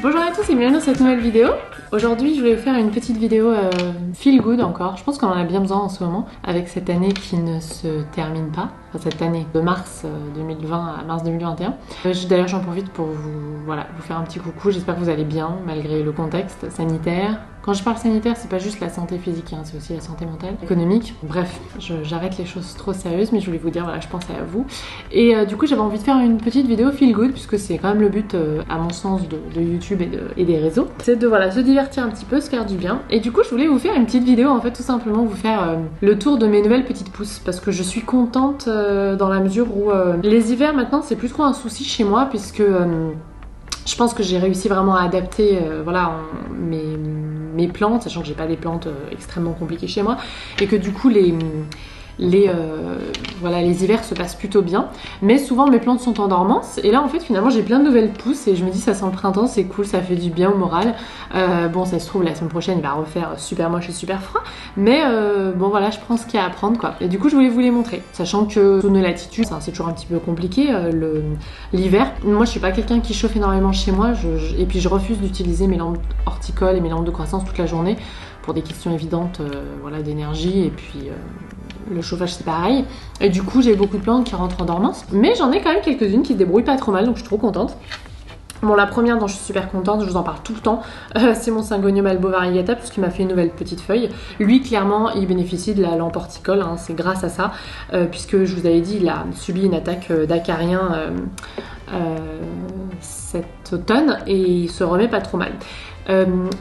Bonjour à tous et bienvenue dans cette nouvelle vidéo. Aujourd'hui je voulais vous faire une petite vidéo feel good encore. Je pense qu'on en a bien besoin en ce moment avec cette année qui ne se termine pas. Enfin cette année de mars 2020 à mars 2021. D'ailleurs j'en profite pour vous faire un petit coucou. J'espère que vous allez bien malgré le contexte sanitaire. Quand je parle sanitaire, c'est pas juste la santé physique, hein, c'est aussi la santé mentale, économique. Bref, j'arrête les choses trop sérieuses, mais je voulais vous dire, voilà, je pensais à vous. Et du coup, j'avais envie de faire une petite vidéo feel good, puisque c'est quand même le but, à mon sens, de YouTube et des réseaux. C'est de se divertir un petit peu, se faire du bien. Et du coup, je voulais vous faire une petite vidéo, en fait, tout simplement vous faire le tour de mes nouvelles petites pousses, parce que je suis contente dans la mesure où les hivers, maintenant, c'est plus trop un souci chez moi, puisque... je pense que j'ai réussi vraiment à adapter mes plantes, sachant que j'ai pas des plantes extrêmement compliquées chez moi, et que du coup les hivers se passent plutôt bien, mais souvent mes plantes sont en dormance, et là en fait finalement j'ai plein de nouvelles pousses, et je me dis ça sent le printemps, c'est cool, ça fait du bien au moral. Bon, ça se trouve la semaine prochaine il va refaire super moche et super froid, mais bon voilà, je prends ce qu'il y a à prendre quoi. Et du coup je voulais vous les montrer, sachant que zone de latitude c'est toujours un petit peu compliqué l'hiver. Moi je suis pas quelqu'un qui chauffe énormément chez moi, et puis je refuse d'utiliser mes lampes horticoles et mes lampes de croissance toute la journée pour des questions évidentes d'énergie, et puis le chauffage c'est pareil, et du coup j'ai beaucoup de plantes qui rentrent en dormance, mais j'en ai quand même quelques-unes qui se débrouillent pas trop mal, donc je suis trop contente. Bon, la première dont je suis super contente, je vous en parle tout le temps, c'est mon Syngonium albo variegata, puisqu'il m'a fait une nouvelle petite feuille. Lui, clairement, il bénéficie de la lampe horticole, hein, c'est grâce à ça, puisque je vous avais dit, il a subi une attaque d'acariens cet automne, et il se remet pas trop mal.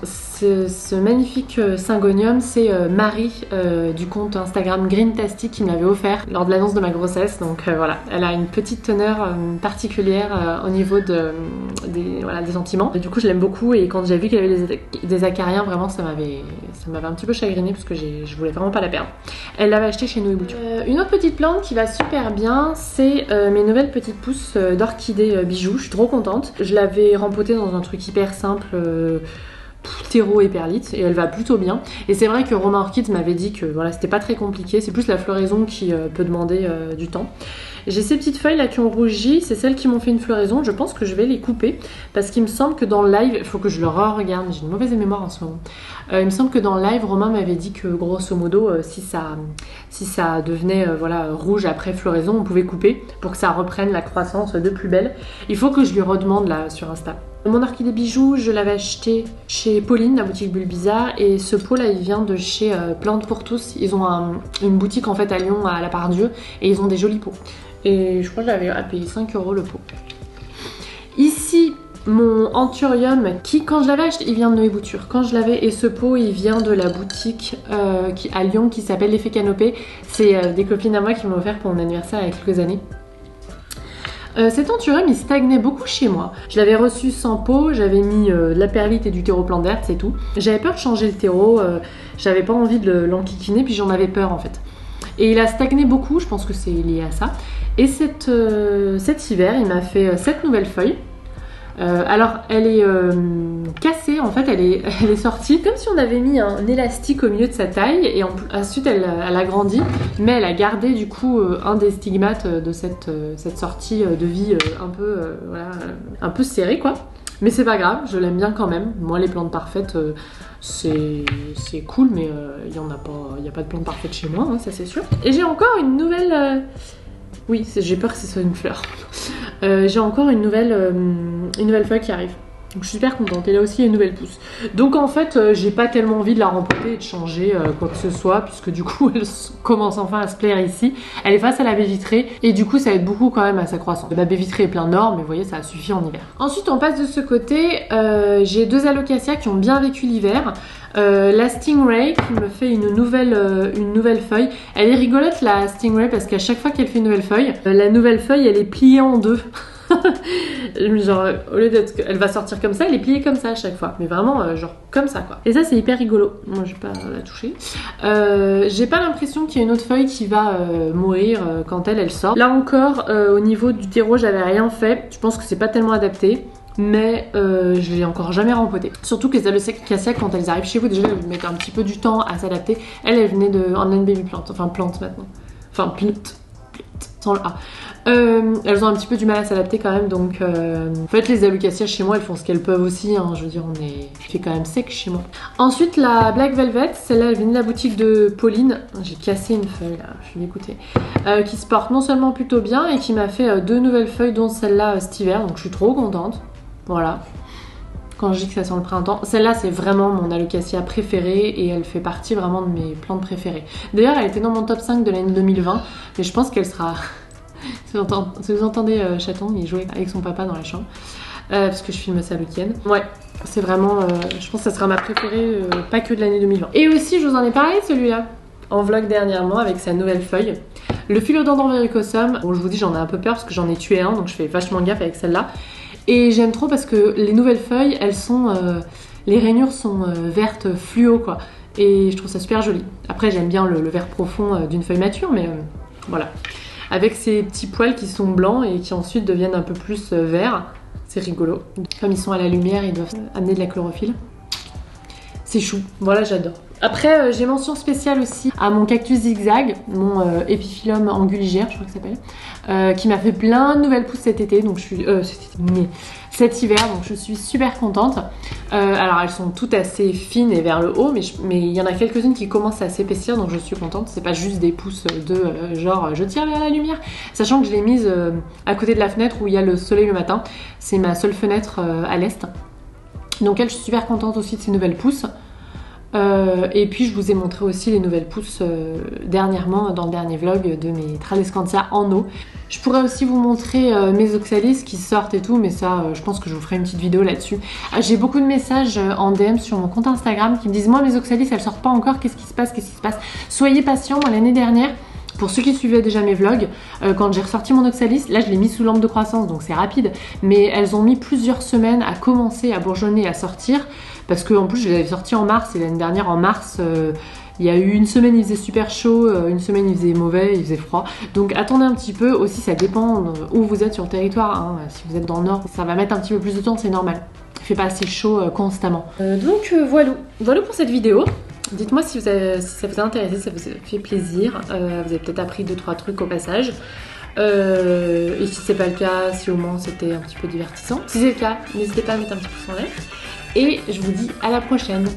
Ce magnifique Syngonium, c'est Marie du compte Instagram Greentastic qui me l'avait offert lors de l'annonce de ma grossesse. Donc voilà, elle a une petite teneur particulière au niveau des sentiments. Et du coup, je l'aime beaucoup, et quand j'ai vu qu'elle avait des acariens, vraiment ça m'avait un petit peu chagrinée parce que je voulais vraiment pas la perdre. Elle l'avait acheté chez Noé Bouture. Une autre petite plante qui va super bien, c'est mes nouvelles petites pousses d'orchidées bijoux. Je suis trop contente. Je l'avais rempotée dans un truc hyper simple. Terreau et perlite, et elle va plutôt bien. Et c'est vrai que Romain Orchids m'avait dit que voilà, c'était pas très compliqué, c'est plus la floraison qui peut demander du temps. J'ai ces petites feuilles là qui ont rougi, c'est celles qui m'ont fait une floraison. Je pense que je vais les couper parce qu'il me semble que dans le live, il faut que je le re-regarde, j'ai une mauvaise mémoire en ce moment. Il me semble que dans le live, Romain m'avait dit que grosso modo, si ça devenait rouge après floraison, on pouvait couper pour que ça reprenne la croissance de plus belle. Il faut que je lui redemande là sur Insta. Mon orchidée bijoux, je l'avais acheté chez Pauline, la boutique Bulbizarre, et ce pot là il vient de chez Plantes pour tous. Ils ont une boutique en fait à Lyon, à la Part-Dieu, et ils ont des jolis pots. Et je crois que j'avais payé 5 € le pot. Ici, mon Anthurium, qui quand je l'avais acheté, il vient de Noé Bouture. Quand je l'avais, et ce pot il vient de la boutique à Lyon qui s'appelle l'Effet Canopée. C'est des copines à moi qui m'ont offert pour mon anniversaire il y a quelques années. Cet Anthurium il stagnait beaucoup chez moi. Je l'avais reçu sans pot, j'avais mis de la perlite et du terreau plante d'herbe, c'est tout. J'avais peur de changer le terreau, j'avais pas envie de l'enquiquiner, puis j'en avais peur en fait. Et il a stagné beaucoup, je pense que c'est lié à ça. Et cet hiver, il m'a fait 7 nouvelles feuilles. Alors elle est cassée, en fait elle est sortie comme si on avait mis un élastique au milieu de sa taille, et ensuite elle a grandi, mais elle a gardé du coup un des stigmates de cette sortie de vie un peu serrée quoi. Mais c'est pas grave, je l'aime bien quand même. Moi les plantes parfaites c'est cool, mais il y a pas de plantes parfaites chez moi, hein, ça c'est sûr. Et j'ai encore une nouvelle... Oui, j'ai peur que ce soit une fleur. J'ai encore une nouvelle feuille qui arrive. Donc je suis super contente. Et là aussi, il y a une nouvelle pousse. Donc en fait, j'ai pas tellement envie de la rempoter et de changer quoi que ce soit, puisque du coup, elle commence enfin à se plaire ici. Elle est face à la baie vitrée, et du coup, ça aide beaucoup quand même à sa croissance. La baie vitrée est plein nord, mais vous voyez, ça a suffi en hiver. Ensuite, on passe de ce côté. J'ai 2 alocasias qui ont bien vécu l'hiver. La Stingray qui me fait une nouvelle feuille. Elle est rigolote la Stingray parce qu'à chaque fois qu'elle fait une nouvelle feuille, la nouvelle feuille elle est pliée en deux. Genre au lieu d'être, elle va sortir comme ça, elle est pliée comme ça à chaque fois, mais vraiment genre comme ça quoi. Et ça c'est hyper rigolo. Moi je vais pas la toucher. J'ai pas l'impression qu'il y a une autre feuille qui va mourir quand elle sort. Là encore au niveau du terreau j'avais rien fait. Je pense que c'est pas tellement adapté. Mais je l'ai encore jamais rempoté. Surtout que les alocasias, quand elles arrivent chez vous, déjà elles mettent un petit peu du temps à s'adapter. Elle venait de online baby plant, enfin plante maintenant. Enfin plant, sans le A. Elles ont un petit peu du mal à s'adapter quand même, donc en fait les alocasias chez moi elles font ce qu'elles peuvent aussi, hein. Je veux dire il fait quand même sec chez moi. Ensuite la Black Velvet, celle-là elle vient de la boutique de Pauline, j'ai cassé une feuille là, je suis dégoûtée, qui se porte non seulement plutôt bien et qui m'a fait 2 nouvelles feuilles dont celle-là cet hiver, donc je suis trop contente, voilà. Quand je dis que ça sent le printemps, celle-là c'est vraiment mon alocasia préférée et elle fait partie vraiment de mes plantes préférées. D'ailleurs elle était dans mon top 5 de l'année 2020, mais je pense qu'elle sera... Si vous entendez Chaton, il jouait avec son papa dans la chambre, parce que je filme ça le week-end. Ouais, c'est vraiment, je pense que ça sera ma préférée, pas que de l'année 2020. Et aussi, je vous en ai parlé de celui-là, en vlog dernièrement, avec sa nouvelle feuille. Le Philodendron verrucosum, bon je vous dis j'en ai un peu peur parce que j'en ai tué un, donc je fais vachement gaffe avec celle-là. Et j'aime trop parce que les nouvelles feuilles, elles sont, les rainures sont vertes fluo quoi. Et je trouve ça super joli. Après j'aime bien le vert profond d'une feuille mature, mais voilà. Avec ces petits poils qui sont blancs et qui ensuite deviennent un peu plus verts. C'est rigolo. Comme ils sont à la lumière, ils doivent amener de la chlorophylle. C'est chou. Voilà, j'adore. Après, j'ai mention spéciale aussi à mon cactus zigzag, mon Epiphyllum anguligère, je crois que ça s'appelle, qui m'a fait plein de nouvelles pousses cet été, donc je suis cet hiver, donc je suis super contente. Alors elles sont toutes assez fines et vers le haut, mais il y en a quelques-unes qui commencent à s'épaissir, donc je suis contente. C'est pas juste des pousses de genre je tire vers la lumière, sachant que je l'ai mise à côté de la fenêtre où il y a le soleil le matin. C'est ma seule fenêtre à l'est. Donc elle, je suis super contente aussi de ces nouvelles pousses. Et puis je vous ai montré aussi les nouvelles pousses dernièrement dans le dernier vlog de mes Tradescantia en eau. Je pourrais aussi vous montrer mes oxalis qui sortent et tout, mais ça je pense que je vous ferai une petite vidéo là-dessus. J'ai beaucoup de messages en DM sur mon compte Instagram qui me disent moi mes oxalis elles sortent pas encore, qu'est-ce qui se passe, Soyez patients, moi l'année dernière, pour ceux qui suivaient déjà mes vlogs, quand j'ai ressorti mon oxalis, là je l'ai mis sous lampe de croissance donc c'est rapide, mais elles ont mis plusieurs semaines à commencer à bourgeonner et à sortir. Parce que en plus je l'avais sorti en mars et l'année dernière en mars il y a eu une semaine il faisait super chaud, une semaine il faisait mauvais, il faisait froid. Donc attendez un petit peu, aussi ça dépend où vous êtes sur le territoire, hein. Si vous êtes dans le nord ça va mettre un petit peu plus de temps, c'est normal. Il fait pas assez chaud constamment. Voilà pour cette vidéo. Dites-moi si ça vous a intéressé, si ça vous a fait plaisir. Vous avez peut-être appris 2-3 trucs au passage. Et si c'est pas le cas, si au moins c'était un petit peu divertissant. Si c'est le cas, n'hésitez pas à mettre un petit pouce en l'air. Et je vous dis à la prochaine.